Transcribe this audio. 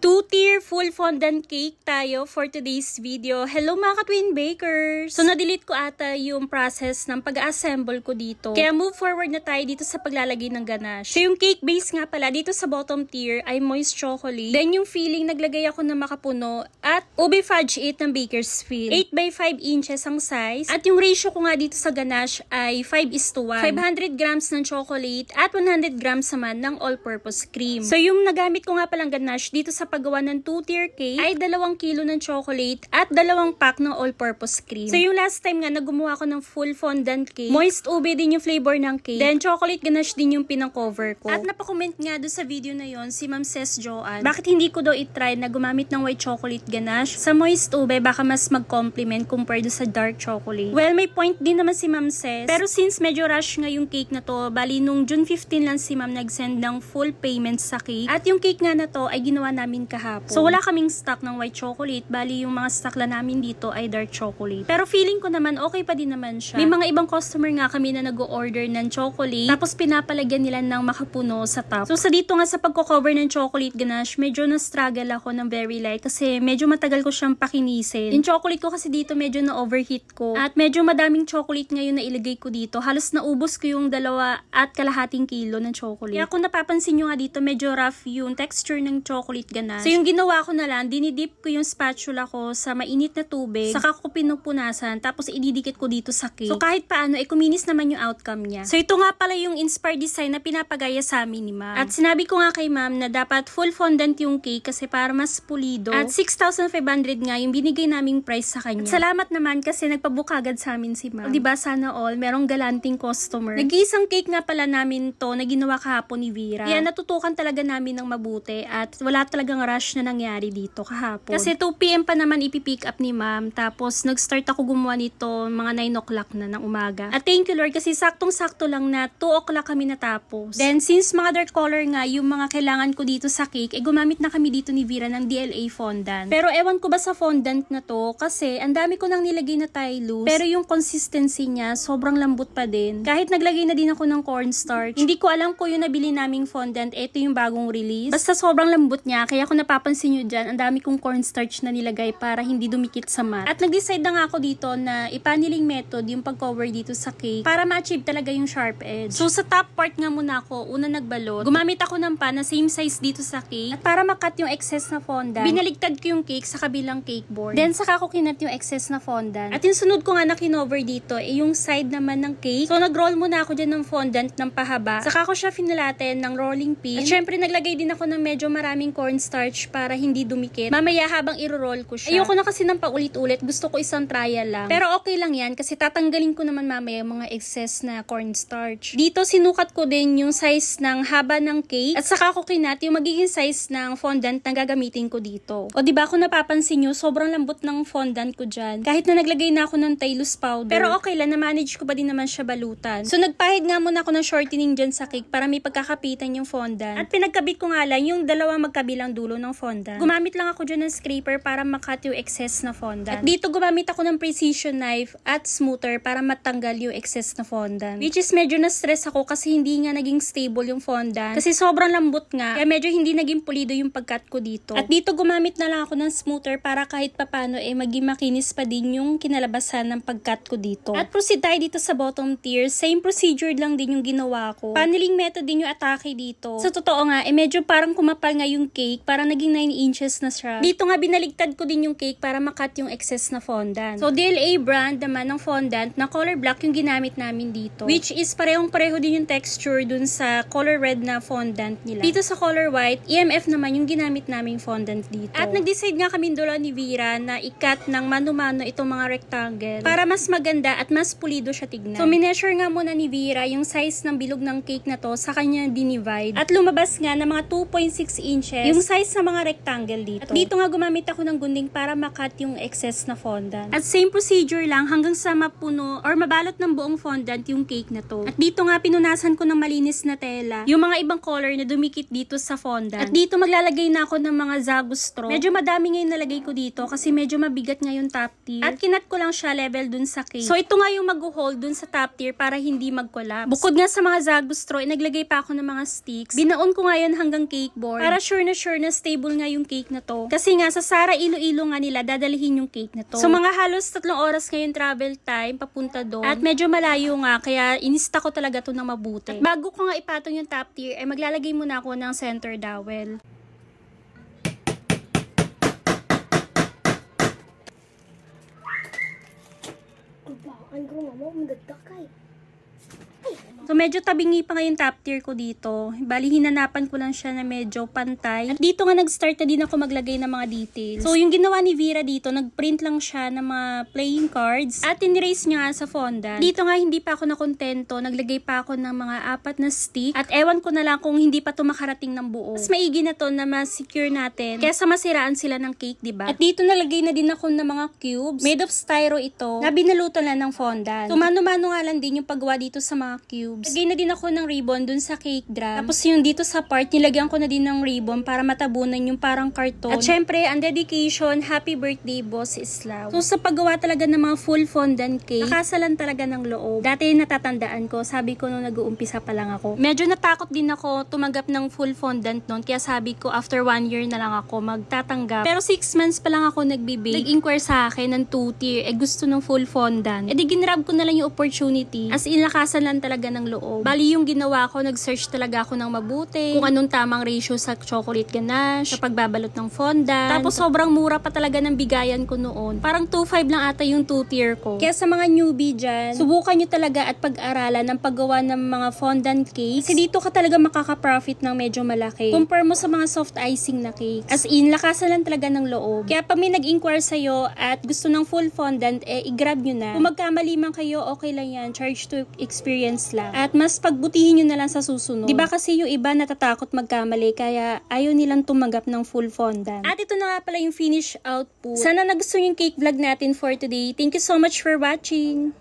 2-tier full fondant cake tayo for today's video. Hello mga ka-twin bakers! So na-delete ko ata yung process ng pag-assemble ko dito. Kaya move forward na tayo dito sa paglalagay ng ganache. So yung cake base nga pala dito sa bottom tier ay moist chocolate. Then yung filling naglagay ako ng makapuno at ube fudge it ng Baker's Fill. 8 by 5 inches ang size. At yung ratio ko nga dito sa ganache ay 5:1. 500 grams ng chocolate at 100 grams naman ng all-purpose cream. So yung nagamit ko nga palang ganache dito sa paggawa ng 2-tier cake ay 2 kilo ng chocolate at 2 pack ng all-purpose cream. So yung last time nga na gumawa ko ng full fondant cake, moist ube din yung flavor ng cake. Then chocolate ganache din yung pinang-cover ko. At napakomment nga doon sa video na yon si Ma'am Ses Joanne, bakit hindi ko daw itry na gumamit ng white chocolate ganache sa moist ube, baka mas mag-complement compared sa dark chocolate. Well, may point din naman si Ma'am Ses. Pero since medyo rush nga yung cake na to, bali nung June 15 lang si Ma'am nag-send ng full payment sa cake. At yung cake nga na to ay ginawa namin kahapon. So wala kaming stock ng white chocolate, bali yung mga stock lang namin dito ay dark chocolate. Pero feeling ko naman okay pa din naman siya. May mga ibang customer nga kami na nag-o-order ng chocolate tapos pinapalagyan nila ng makapuno sa top. So sa dito nga sa pagko-cover ng chocolate ganache, medyo na-struggle ako ng very light kasi medyo matagal ko siyang pakinisin. Yung chocolate ko kasi dito medyo na-overheat ko at medyo madaming chocolate ngayon na ilagay ko dito. Halos naubos ko yung 2.5 kilo ng chocolate. Kaya kung napapansin nyo nga dito, medyo rough yung texture ng chocolate ganache. So yung ginawa ko na lang, dinidip ko yung spatula ko sa mainit na tubig, saka ko pinupunasan, tapos ididikit ko dito sa cake. So kahit paano, kuminis naman yung outcome niya. So ito nga pala yung inspired design na pinapagaya sa amin ni Ma'am. At sinabi ko nga kay Ma'am na dapat full fondant yung cake kasi para mas pulido. At 6,500 nga yung binigay naming price sa kanya. At salamat naman kasi nagpabook agad sa amin si Ma'am. Diba sana all, merong galanting customer. Nag-iisang cake nga pala namin to na ginawa kahapon ni Vera. Kaya natutukan talaga namin ng mabuti at wala talagang rush na nangyari dito kahapon. Kasi 2 PM pa naman ipipick up ni Ma'am. Tapos nag-start ako gumawa nito mga 9 o'clock na ng umaga. At thank you Lord kasi saktong-sakto lang na 2 o'clock kami natapos. Then since mga dark color nga yung mga kailangan ko dito sa cake, gumamit na kami dito ni Vera ng DLA fondant. Pero ewan ko ba sa fondant na to kasi ang dami ko nang nilagay na Tylose. Pero yung consistency niya sobrang lambot pa din. Kahit naglagay na din ako ng cornstarch, hindi ko alam ko yung nabili naming fondant, ito yung bagong release. Basta sobrang lambot niya, kaya kung napapansin nyo dyan, ang dami kong cornstarch na nilagay para hindi dumikit sa mat. At nag-decide na nga ako dito na ipaneling method yung pag-cover dito sa cake para ma-achieve talaga yung sharp edge. So sa top part nga muna ako, una nagbalot. Gumamit ako ng pan na same size dito sa cake. At para makat yung excess na fondant, binaligtad ko yung cake sa kabilang cake board. Then saka ko kinat yung excess na fondant. At yung sunod ko nga na kinover dito, yung side naman ng cake. So nag-roll muna ako dyan ng fondant ng pahaba. Saka ko siya finalaten ng rolling pin. At syempre naglagay din ako ng medyo maraming cornstarch para hindi dumikit. Mamaya habang i-roll ko siya. Ayoko na kasi ng paulit-ulit. Gusto ko isang trial lang. Pero okay lang yan kasi tatanggalin ko naman mamaya yung mga excess na cornstarch. Dito sinukat ko din yung size ng haba ng cake. At saka ko kinat yung magiging size ng fondant na gagamitin ko dito. O diba kung napapansin nyo, sobrang lambot ng fondant ko dyan. Kahit na naglagay na ako ng Tylose powder. Pero okay lang, na-manage ko pa din naman siya balutan. So nagpahid nga muna ako ng shortening dyan sa cake para may pagkakapitan yung fondant. At pinagkabit ko nga lang yung 2 magkabilang dulo ng fondant. Gumamit lang ako dyan ng scraper para makat yung excess na fondant. At dito gumamit ako ng precision knife at smoother para matanggal yung excess na fondant. Which is medyo na-stress ako kasi hindi nga naging stable yung fondant. Kasi sobrang lambot nga. Kaya medyo hindi naging pulido yung pagkat ko dito. At dito gumamit na lang ako ng smoother para kahit papano maging makinis pa din yung kinalabasan ng pagkat ko dito. At proceed tayo dito sa bottom tier. Same procedure lang din yung ginawa ko. Paneling method din yung atake dito. Sa totoo nga, medyo parang kumapal nga yung cake. Parang naging 9 inches na siya. Dito nga binaligtad ko din yung cake para makat yung excess na fondant. So DLA brand naman ng fondant na color black yung ginamit namin dito. Which is parehong-pareho din yung texture dun sa color red na fondant nila. Dito sa color white, EMF naman yung ginamit naming fondant dito. At nag-decide nga kami dula ni Vera na ikat ng mano-mano itong mga rectangle para mas maganda at mas pulido siya tignan. So mineasure nga muna ni Vera yung size ng bilog ng cake na to sa kanya dinivide. At lumabas nga na mga 2.6 inches yung size ng mga rectangle dito. At dito nga gumamit ako ng gunting para makat yung excess na fondant. At same procedure lang hanggang sa mapuno or mabalot ng buong fondant yung cake na to. At dito nga pinunasan ko ng malinis na tela yung mga ibang color na dumikit dito sa fondant. At dito maglalagay na ako ng mga Zago straw. Medyo madami ngayon nalagay ko dito kasi medyo mabigat nga yung top tier. At kinat ko lang siya level dun sa cake. So ito nga yung mag-hold dun sa top tier para hindi mag-collapse. Bukod nga sa mga Zago straw, naglagay pa ako ng mga sticks. Binaon ko nga yun hanggang cake board para sure na na stable nga yung cake na to. Kasi nga sa Sara Iloilo nga nila dadalhin yung cake na to. So mga halos 3 oras ngayon travel time papunta doon. At medyo malayo nga kaya inista ko talaga to ng mabuti. At bago ko nga ipatong yung top tier ay maglalagay muna ako ng center dowel. So medyo tabingi pa ngayon top tier ko dito. Bali hinanapan ko lang siya na medyo pantay. At dito nga nag-start na din ako maglagay ng mga details. So yung ginawa ni Vera dito, nag-print lang siya ng mga playing cards at in-erase niya nga sa fondant. Dito nga hindi pa ako nakontento, naglagay pa ako ng mga 4 na stick at ewan ko na lang kung hindi pa to makarating ng buo. Mas maigi na to na ma-secure natin kaysa masiraan sila ng cake, diba? At dito nalagay na din ako ng mga cubes. Made of styro ito na binalutan lang ng fondant. So mano-mano nga lang din yung paggawa dito sa mga cubes. Lagay na din ako ng ribbon dun sa cake drum. Tapos yung dito sa part, nilagyan ko na din ng ribbon para matabunan yung parang karton. At syempre, ang dedication, happy birthday, Boss Islaw. So sa paggawa talaga ng mga full fondant cake, nakasalan talaga ng loob. Dati natatandaan ko, sabi ko nung nag-uumpisa pa lang ako. Medyo natakot din ako tumanggap ng full fondant noon. Kaya sabi ko, after 1 year na lang ako magtatanggap. Pero 6 months pa lang ako nagbibig. Nag-inquire sa akin ng 2 tier. Gusto ng full fondant. Di ginrab ko na lang yung opportunity. As in, nakasalan lang talaga ng loob. Bali yung ginawa ko, nag-search talaga ako ng mabuti kung anong tamang ratio sa chocolate ganache, sa pagbabalot ng fondant. Tapos sobrang mura pa talaga ng bigayan ko noon. Parang 2.5 lang ata yung 2 tier ko. Kaya sa mga newbie dyan, subukan nyo talaga at pag-aralan ng paggawa ng mga fondant cake. Kasi dito ka talaga makaka-profit ng medyo malaki. Compare mo sa mga soft icing na cake. As in, lakasan lang talaga ng loob. Kaya pag may nag-inquire sa'yo at gusto ng full fondant, i-grab nyo na. Kung magkamali man kayo, okay lang yan. Charge to experience lang. At mas pagbutihin nyo na lang sa susunod. Diba kasi yung iba natatakot magkamali kaya ayaw nilang tumanggap ng full fondant. At ito na nga pala yung finished output. Sana nagustuhan yung cake vlog natin for today. Thank you so much for watching.